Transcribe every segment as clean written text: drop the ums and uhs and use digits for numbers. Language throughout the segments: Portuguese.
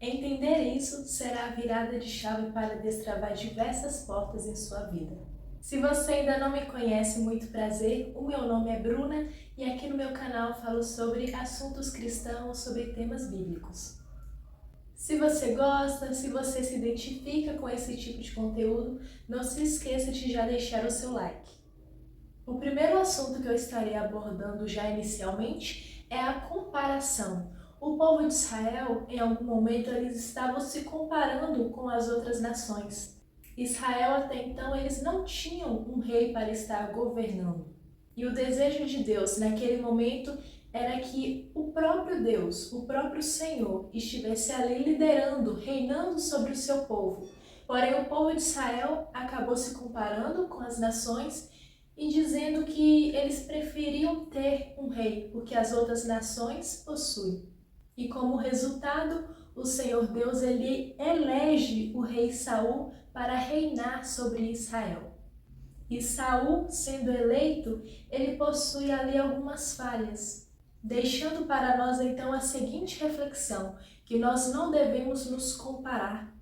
Entender isso será a virada de chave para destravar diversas portas em sua vida. Se você ainda não me conhece, muito prazer, o meu nome é Bruna e aqui no meu canal falo sobre assuntos cristãos, sobre temas bíblicos. Se você gosta, se você se identifica com esse tipo de conteúdo, não se esqueça de já deixar o seu like. O primeiro assunto que eu estarei abordando já inicialmente é a comparação. O povo de Israel, em algum momento, eles estavam se comparando com as outras nações. Israel, até então, eles não tinham um rei para estar governando. E o desejo de Deus, naquele momento, era que o próprio Deus, o próprio Senhor, estivesse ali liderando, reinando sobre o seu povo. Porém, o povo de Israel acabou se comparando com as nações e dizendo que eles preferiam ter um rei, porque as outras nações possuem. E como resultado, o Senhor Deus ele elege o rei Saul para reinar sobre Israel. E Saul, sendo eleito, ele possui ali algumas falhas, deixando para nós então a seguinte reflexão, que nós não devemos nos comparar.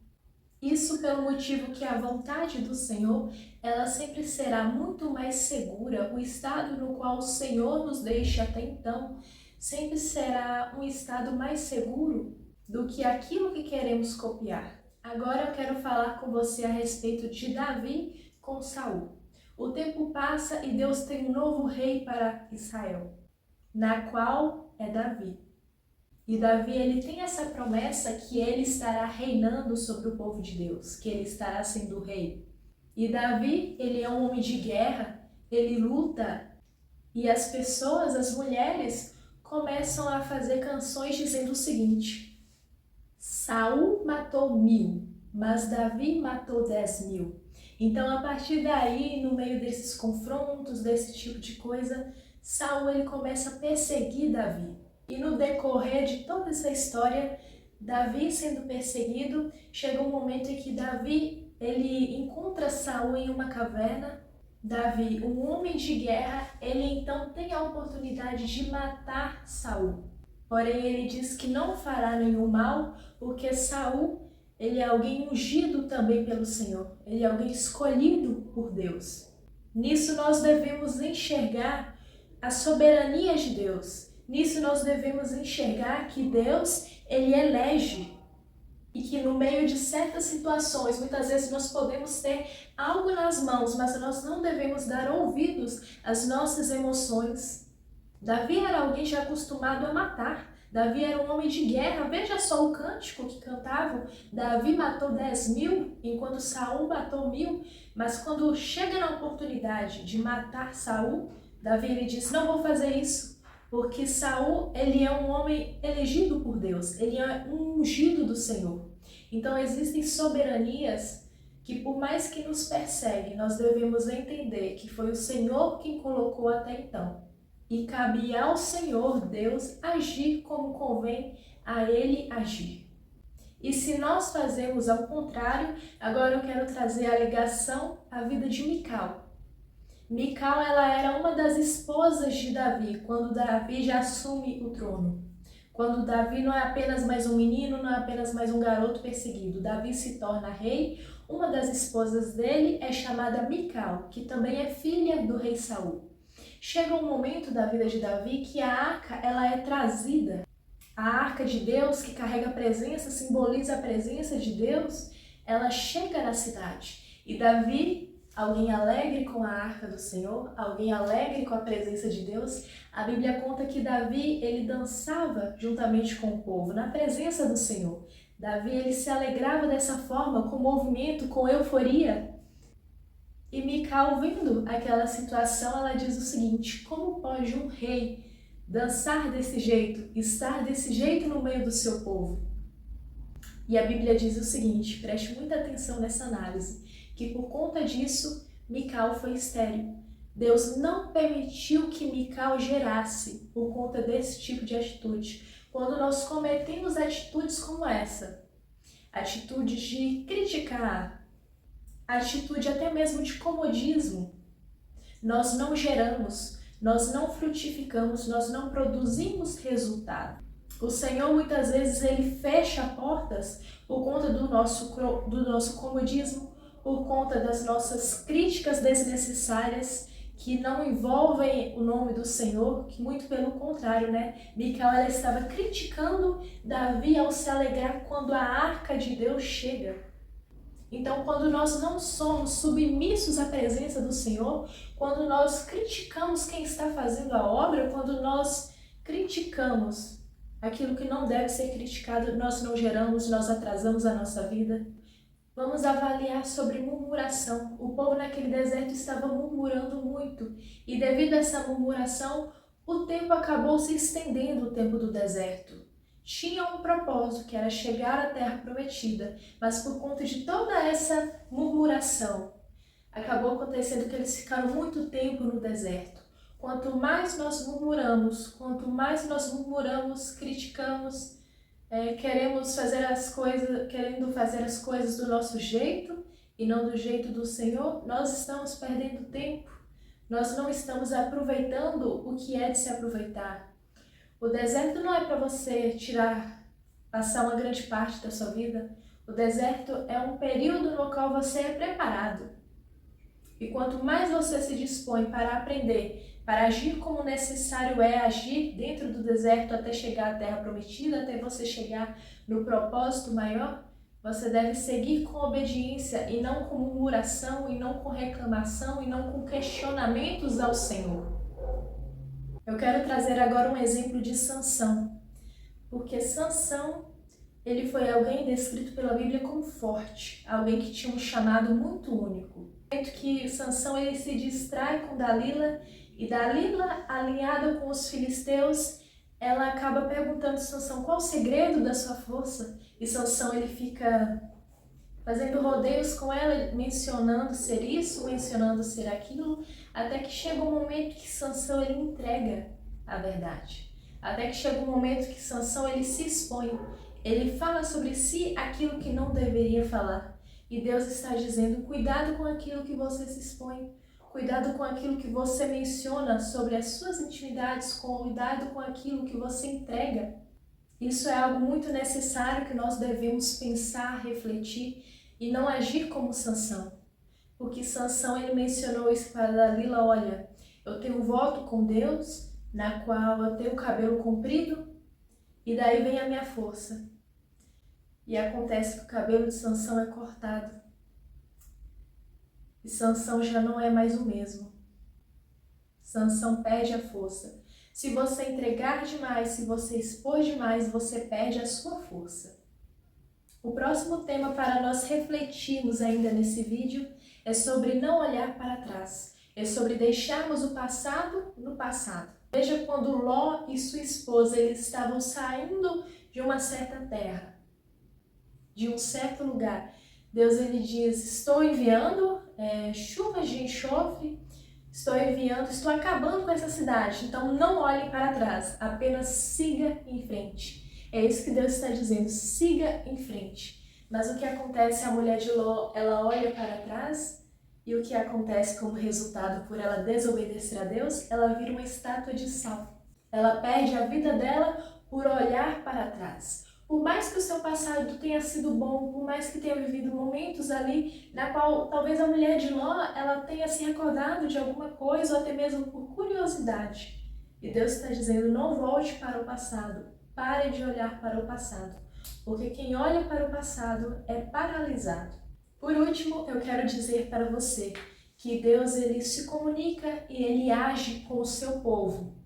Isso pelo motivo que a vontade do Senhor, ela sempre será muito mais segura. O estado no qual o Senhor nos deixa até então, sempre será um estado mais seguro do que aquilo que queremos copiar. Agora eu quero falar com você a respeito de Davi com Saul. O tempo passa e Deus tem um novo rei para Israel, na qual é Davi. E Davi, ele tem essa promessa que ele estará reinando sobre o povo de Deus, que ele estará sendo rei. E Davi, ele é um homem de guerra, ele luta, e as pessoas, as mulheres, começam a fazer canções dizendo o seguinte: Saul matou 1000, mas Davi matou 10.000. Então, a partir daí, no meio desses confrontos, desse tipo de coisa, Saul ele começa a perseguir Davi. E no decorrer de toda essa história, Davi sendo perseguido, chega um momento em que Davi ele encontra Saul em uma caverna. Davi, um homem de guerra, ele então tem a oportunidade de matar Saul. Porém, ele diz que não fará nenhum mal, porque Saul ele é alguém ungido também pelo Senhor. Ele é alguém escolhido por Deus. Nisso nós devemos enxergar a soberania de Deus. Nisso nós devemos enxergar que Deus, ele elege e que no meio de certas situações, muitas vezes nós podemos ter algo nas mãos, mas nós não devemos dar ouvidos às nossas emoções. Davi era alguém já acostumado a matar. Davi era um homem de guerra. Veja só o cântico que cantavam. Davi matou 10.000, enquanto Saul matou 1000. Mas quando chega na oportunidade de matar Saul, Davi ele diz, não vou fazer isso. Porque Saul, ele é um homem elegido por Deus, ele é um ungido do Senhor. Então existem soberanias que por mais que nos perseguem, nós devemos entender que foi o Senhor quem colocou até então. E cabe ao Senhor, Deus, agir como convém a Ele agir. E se nós fazemos ao contrário, agora eu quero trazer a ligação à vida de Mical. Mical, ela era uma das esposas de Davi, quando Davi já assume o trono. Quando Davi não é apenas mais um menino, não é apenas mais um garoto perseguido. Davi se torna rei. Uma das esposas dele é chamada Mical, que também é filha do rei Saul. Chega um momento da vida de Davi que a arca ela é trazida. A arca de Deus, que carrega a presença, simboliza a presença de Deus, ela chega na cidade. E Davi, alguém alegre com a arca do Senhor, alguém alegre com a presença de Deus, a Bíblia conta que Davi, ele dançava juntamente com o povo, na presença do Senhor. Davi, ele se alegrava dessa forma, com movimento, com euforia. E Mical, vendo aquela situação, ela diz o seguinte: como pode um rei dançar desse jeito, estar desse jeito no meio do seu povo? E a Bíblia diz o seguinte, preste muita atenção nessa análise, que por conta disso, Mical foi estéril. Deus não permitiu que Mical gerasse por conta desse tipo de atitude. Quando nós cometemos atitudes como essa, atitudes de criticar, atitude até mesmo de comodismo, nós não geramos, nós não frutificamos, nós não produzimos resultado. O Senhor muitas vezes ele fecha portas por conta do nosso comodismo, por conta das nossas críticas desnecessárias que não envolvem o nome do Senhor, que muito pelo contrário, né? Micael ela estava criticando Davi ao se alegrar quando a arca de Deus chega. Então, quando nós não somos submissos à presença do Senhor, quando nós criticamos quem está fazendo a obra, quando nós criticamos aquilo que não deve ser criticado, nós não geramos, nós atrasamos a nossa vida. Vamos avaliar sobre murmuração. O povo naquele deserto estava murmurando muito e devido a essa murmuração, o tempo acabou se estendendo, o tempo do deserto. Tinha um propósito, que era chegar à terra prometida, mas por conta de toda essa murmuração, acabou acontecendo que eles ficaram muito tempo no deserto. Quanto mais nós murmuramos, criticamos, querendo fazer as coisas do nosso jeito e não do jeito do Senhor, nós estamos perdendo tempo, nós não estamos aproveitando o que é de se aproveitar. O deserto não é para você passar uma grande parte da sua vida. O deserto é um período no qual você é preparado. E quanto mais você se dispõe para aprender, para agir como necessário é agir dentro do deserto até chegar à terra prometida, até você chegar no propósito maior, você deve seguir com obediência e não com murmuração, e não com reclamação, e não com questionamentos ao Senhor. Eu quero trazer agora um exemplo de Sansão, porque Sansão, ele foi alguém descrito pela Bíblia como forte, alguém que tinha um chamado muito único. Que Sansão ele se distrai com Dalila, e Dalila, alinhada com os filisteus, ela acaba perguntando a Sansão qual o segredo da sua força, e Sansão ele fica fazendo rodeios com ela, mencionando ser isso, mencionando ser aquilo, até que chega um momento que Sansão ele entrega a verdade. Até que chega um momento que Sansão ele se expõe, ele fala sobre si aquilo que não deveria falar. E Deus está dizendo, cuidado com aquilo que você se expõe, cuidado com aquilo que você menciona sobre as suas intimidades, cuidado com aquilo que você entrega. Isso é algo muito necessário que nós devemos pensar, refletir e não agir como Sansão. Porque Sansão ele mencionou isso para Dalila, olha, eu tenho um voto com Deus, na qual eu tenho o cabelo comprido, e daí vem a minha força. E acontece que o cabelo de Sansão é cortado. E Sansão já não é mais o mesmo. Sansão perde a força. Se você entregar demais, se você expor demais, você perde a sua força. O próximo tema para nós refletirmos ainda nesse vídeo é sobre não olhar para trás. É sobre deixarmos o passado no passado. Veja quando Ló e sua esposa eles estavam saindo de uma certa terra, de um certo lugar. Deus ele diz, estou enviando chuvas de enxofre, estou acabando com essa cidade, então não olhe para trás, apenas siga em frente. É isso que Deus está dizendo, siga em frente. Mas o que acontece, a mulher de Ló, ela olha para trás, e o que acontece como resultado por ela desobedecer a Deus, ela vira uma estátua de sal. Ela perde a vida dela por olhar para trás. Por mais que o seu passado tenha sido bom, por mais que tenha vivido momentos ali na qual talvez a mulher de Ló ela tenha se recordado de alguma coisa ou até mesmo por curiosidade. E Deus está dizendo, não volte para o passado, pare de olhar para o passado, porque quem olha para o passado é paralisado. Por último, eu quero dizer para você que Deus ele se comunica e ele age com o seu povo.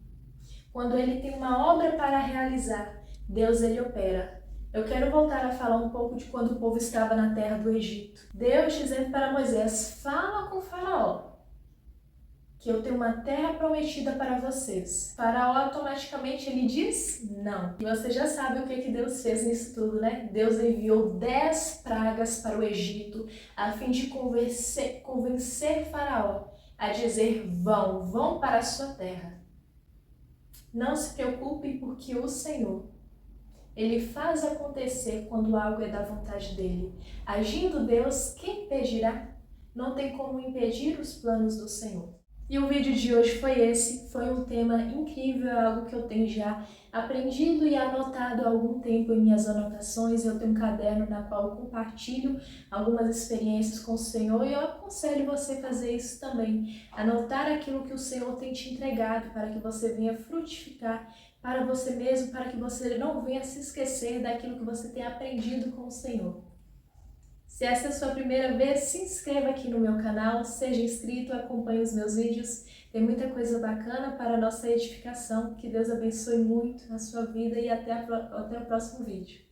Quando ele tem uma obra para realizar, Deus ele opera. Eu quero voltar a falar um pouco de quando o povo estava na terra do Egito. Deus dizendo para Moisés, fala com Faraó, que eu tenho uma terra prometida para vocês. Faraó automaticamente ele diz não. E você já sabe o que Deus fez nisso tudo, né? Deus enviou 10 pragas para o Egito a fim de convencer Faraó a dizer vão para a sua terra. Não se preocupe porque o Senhor, ele faz acontecer quando algo é da vontade dele. Agindo Deus, quem impedirá? Não tem como impedir os planos do Senhor. E o vídeo de hoje foi esse, foi um tema incrível, algo que eu tenho já aprendido e anotado há algum tempo em minhas anotações. Eu tenho um caderno na qual eu compartilho algumas experiências com o Senhor e eu aconselho você a fazer isso também. Anotar aquilo que o Senhor tem te entregado para que você venha frutificar para você mesmo, para que você não venha se esquecer daquilo que você tem aprendido com o Senhor. Se essa é a sua primeira vez, se inscreva aqui no meu canal, seja inscrito, acompanhe os meus vídeos. Tem muita coisa bacana para a nossa edificação. Que Deus abençoe muito a sua vida e até o próximo vídeo.